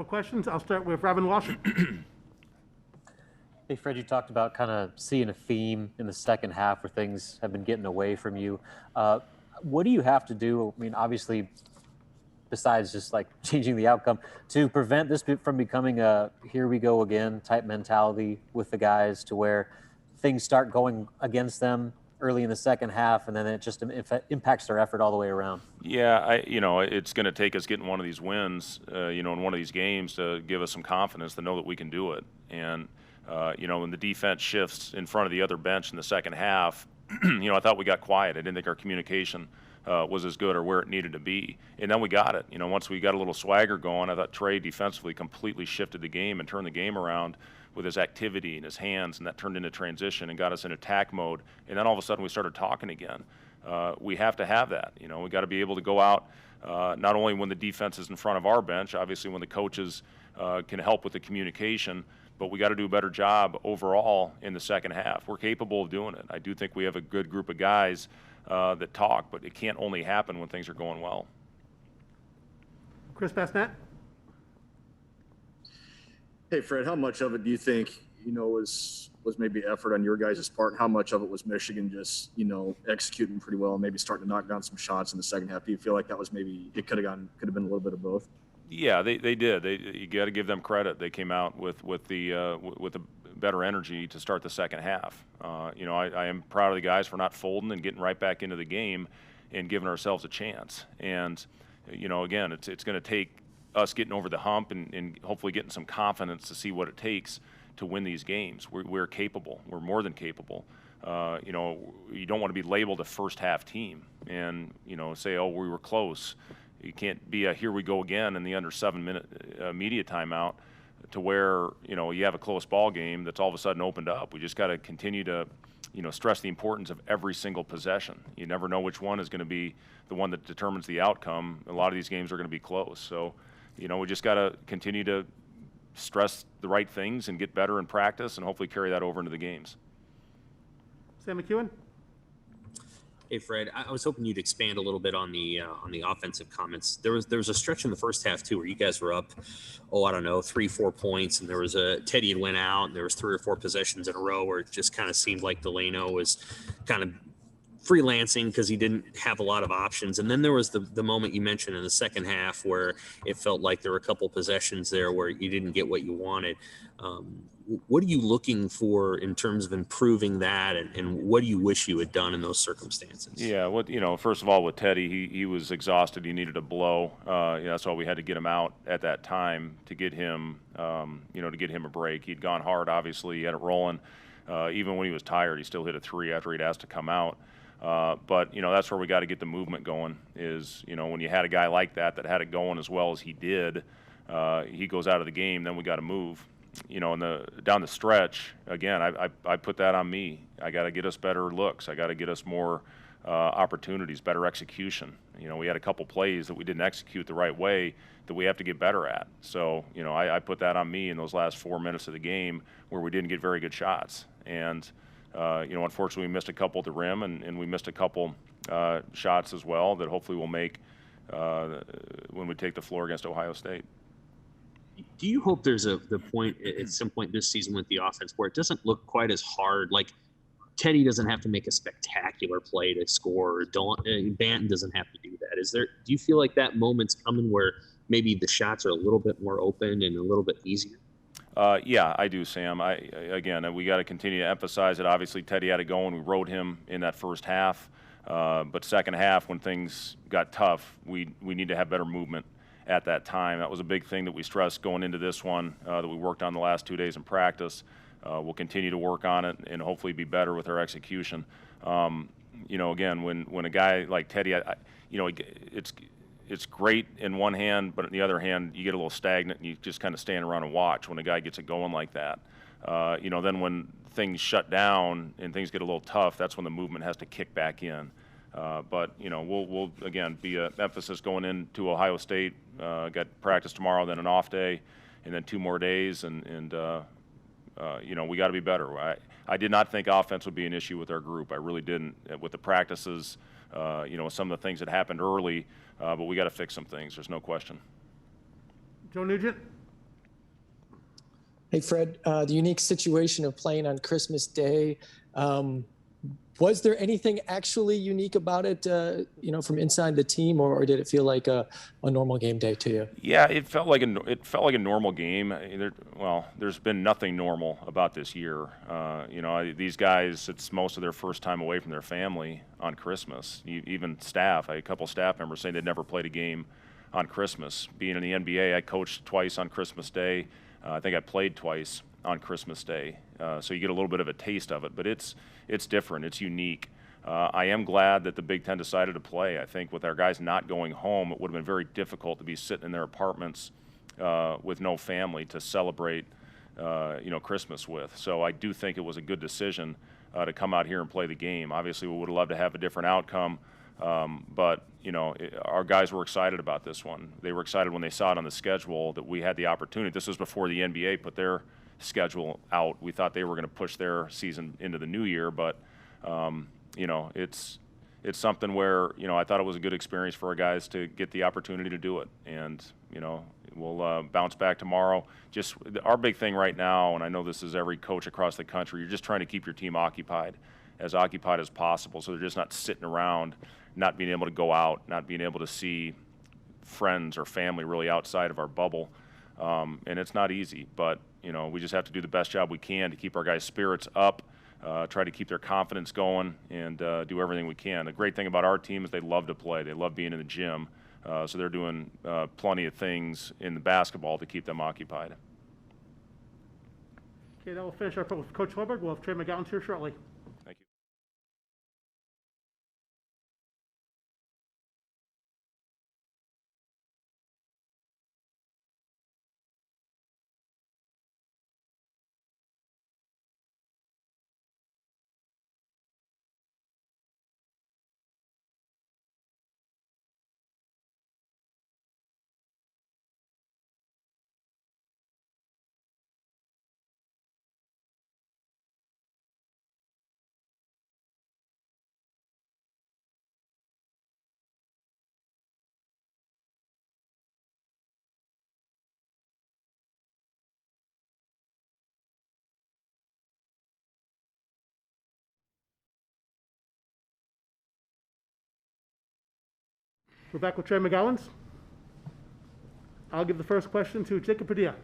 Questions. I'll start with Robin Washington. Hey, Fred, you talked about kind of seeing a theme in the second half where things have been getting away from you. What do you have to do? I mean, obviously, besides just like changing the outcome, to prevent this from becoming a here we go again type mentality with the guys, to where things start going against them early in the second half and then it just impacts their effort all the way around? Yeah, it's going to take us getting one of these wins, in one of these games to give us some confidence to know that we can do it. And, when the defense shifts in front of the other bench in the second half, I thought we got quiet. I didn't think our communication was as good or where it needed to be. And then we got it. Once we got a little swagger going, I thought Trey defensively completely shifted the game and turned the game around with his activity and his hands, and that turned into transition and got us in attack mode. And then all of a sudden we started talking again. We have to have that. We got to be able to go out not only when the defense is in front of our bench, obviously when the coaches can help with the communication, but we got to do a better job overall in the second half. We're capable of doing it. I do think we have a good group of guys that talk, but it can't only happen when things are going well. Chris Basnett. Hey, Fred, how much of it do you think, was maybe effort on your guys' part? How much of it was Michigan just, executing pretty well and maybe starting to knock down some shots in the second half? Do you feel like that was maybe, it could have been a little bit of both? Yeah, they did. You got to give them credit. They came out with the better energy to start the second half. I am proud of the guys for not folding and getting right back into the game and giving ourselves a chance. And, again, it's going to take us getting over the hump and hopefully getting some confidence to see what it takes to win these games. We're capable. We're more than capable. You don't want to be labeled a first half team and, say, oh, we were close. You can't be a here we go again in the under 7-minute media timeout to where, you have a close ball game that's all of a sudden opened up. We just got to continue to, stress the importance of every single possession. You never know which one is going to be the one that determines the outcome. A lot of these games are going to be close. So, we just got to continue to stress the right things and get better in practice and hopefully carry that over into the games. Sam McEwen. Hey, Fred, I was hoping you'd expand a little bit on the offensive comments. There was a stretch in the first half too where you guys were up, 3-4 points, and there was Teddy had went out, and there was 3 or 4 possessions in a row where it just kind of seemed like Delano was kind of freelancing because he didn't have a lot of options. And then there was the moment you mentioned in the second half where it felt like there were a couple possessions there where you didn't get what you wanted. What are you looking for in terms of improving that, and what do you wish you had done in those circumstances? Yeah, first of all, with Teddy, he was exhausted. He needed a blow. That's why we had to get him out at that time to get him, to get him a break. He'd gone hard, obviously. He had it rolling. Even when he was tired, he still hit a 3 after he'd asked to come out. But that's where we got to get the movement going is, when you had a guy like that had it going as well as he did, he goes out of the game, then we got to move. Down the stretch, again, I put that on me. I got to get us better looks. I got to get us more opportunities, better execution. We had a couple plays that we didn't execute the right way that we have to get better at. So, I put that on me in those last 4 minutes of the game where we didn't get very good shots. And, unfortunately, we missed a couple at the rim, and we missed a couple shots as well that hopefully we'll make when we take the floor against Ohio State. Do you hope there's the point at some point this season with the offense where it doesn't look quite as hard? Like Teddy doesn't have to make a spectacular play to score. Banton doesn't have to do that. Do you feel like that moment's coming where maybe the shots are a little bit more open and a little bit easier? Yeah, I do, Sam. Again, we got to continue to emphasize it. Obviously, Teddy had it going. We rode him in that first half. But second half, when things got tough, we need to have better movement at that time. That was a big thing that we stressed going into this one that we worked on the last 2 days in practice. We'll continue to work on it and hopefully be better with our execution. Again, when a guy like Teddy, it's great in one hand, but on the other hand, you get a little stagnant and you just kind of stand around and watch when a guy gets it going like that. Then when things shut down and things get a little tough, that's when the movement has to kick back in. But we'll again be an emphasis going into Ohio State. Got practice tomorrow, then an off day, and then 2 more days, and we got to be better. I did not think offense would be an issue with our group. I really didn't. With the practices, some of the things that happened early, but we got to fix some things. There's no question. Joe Nugent. Hey, Fred, the unique situation of playing on Christmas Day. Was there anything actually unique about it, from inside the team, or did it feel like a normal game day to you? Yeah, it felt like a normal game. There's been nothing normal about this year. These guys, it's most of their first time away from their family on Christmas. Even staff, I had a couple staff members saying they'd never played a game on Christmas. Being in the NBA, I coached twice on Christmas Day. I think I played twice on Christmas Day. So you get a little bit of a taste of it, but it's different. It's unique. I am glad that the Big Ten decided to play. I think with our guys not going home, it would have been very difficult to be sitting in their apartments with no family to celebrate, Christmas with. So I do think it was a good decision to come out here and play the game. Obviously, we would have loved to have a different outcome, but our guys were excited about this one. They were excited when they saw it on the schedule that we had the opportunity. This was before the NBA put their schedule out. We thought they were going to push their season into the new year, but it's something where I thought it was a good experience for our guys to get the opportunity to do it, and we'll bounce back tomorrow. Just our big thing right now, and I know this is every coach across the country, you're just trying to keep your team occupied as possible, so they're just not sitting around, not being able to go out, not being able to see friends or family really outside of our bubble, and it's not easy, but we just have to do the best job we can to keep our guys' spirits up. Try to keep their confidence going and do everything we can. The great thing about our team is they love to play. They love being in the gym. So they're doing plenty of things in the basketball to keep them occupied. Okay, that will finish our report with Coach Hoiberg. We'll have Trey McGowens here shortly. Thank you. We're back with Trey McGowens. I'll give the first question to Jacob Padilla.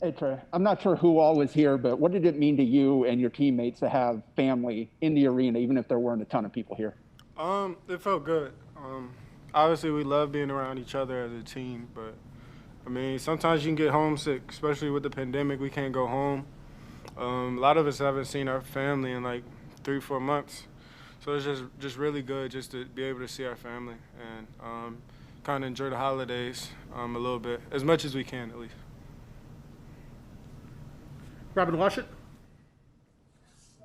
Hey, Trey. I'm not sure who all was here, but what did it mean to you and your teammates to have family in the arena, even if there weren't a ton of people here? It felt good. Obviously, we love being around each other as a team, but sometimes you can get homesick, especially with the pandemic. We can't go home. A lot of us haven't seen our family in like 3-4 months. So it's just really good just to be able to see our family and kind of enjoy the holidays a little bit, as much as we can at least. Robin Washington.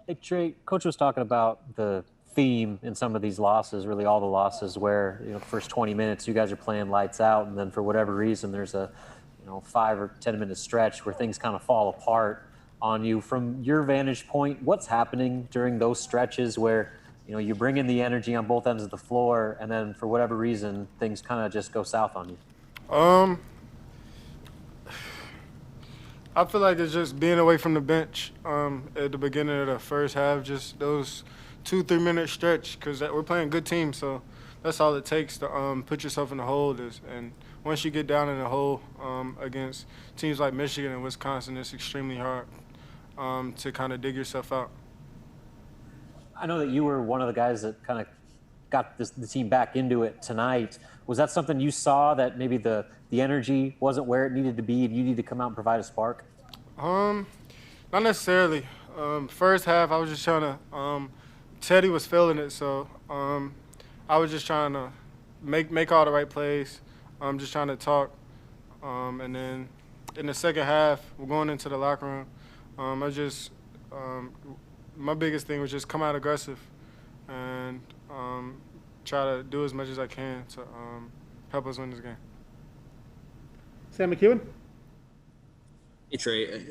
Hey, Trey, Coach was talking about the theme in some of these losses, really all the losses, where the first 20 minutes you guys are playing lights out, and then for whatever reason there's a 5 or 10 minute stretch where things kind of fall apart on you. From your vantage point, what's happening during those stretches where you bring in the energy on both ends of the floor, and then for whatever reason things kind of just go south on you? I feel like it's just being away from the bench at the beginning of the first half, just those 2-3 minute stretch, because we're playing good teams, so that's all it takes to put yourself in the hole. And once you get down in the hole against teams like Michigan and Wisconsin, it's extremely hard to kind of dig yourself out. I know that you were one of the guys that kind of got the team back into it tonight. Was that something you saw, that maybe the energy wasn't where it needed to be and you need to come out and provide a spark? Not necessarily. First half, I was just trying to Teddy was feeling it, so I was just trying to make all the right plays. I'm just trying to talk. And then in the second half, we're going into the locker room. My biggest thing was just come out aggressive and try to do as much as I can to help us win this game. Sam McEwen. Hey, Trey,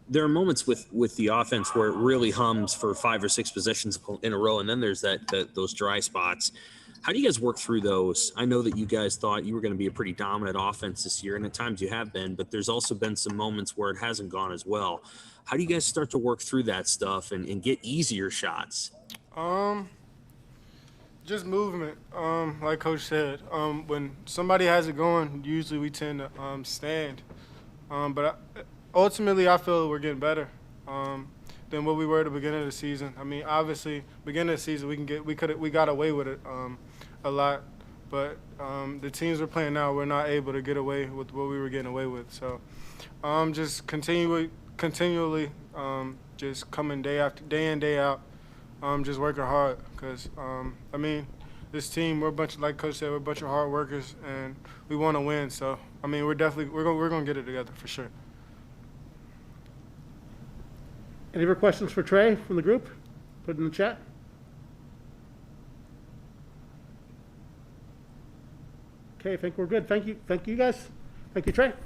there are moments with the offense where it really hums for 5 or 6 possessions in a row, and then there's those dry spots. How do you guys work through those? I know that you guys thought you were going to be a pretty dominant offense this year, and at times you have been, but there's also been some moments where it hasn't gone as well. How do you guys start to work through that stuff and get easier shots? Just movement. Like Coach said, when somebody has it going, usually we tend to stand. But ultimately, I feel we're getting better than what we were at the beginning of the season. I mean, obviously, beginning of the season we got away with it a lot, but the teams we're playing now, we're not able to get away with what we were getting away with. So, just continually, just coming day in, day out, just working hard. Because I mean, this team, like Coach said, we're a bunch of hard workers, and we want to win. So, I mean, we're gonna get it together for sure. Any other questions for Trey from the group? Put it in the chat. Okay, I think we're good. Thank you guys. Thank you, Trey.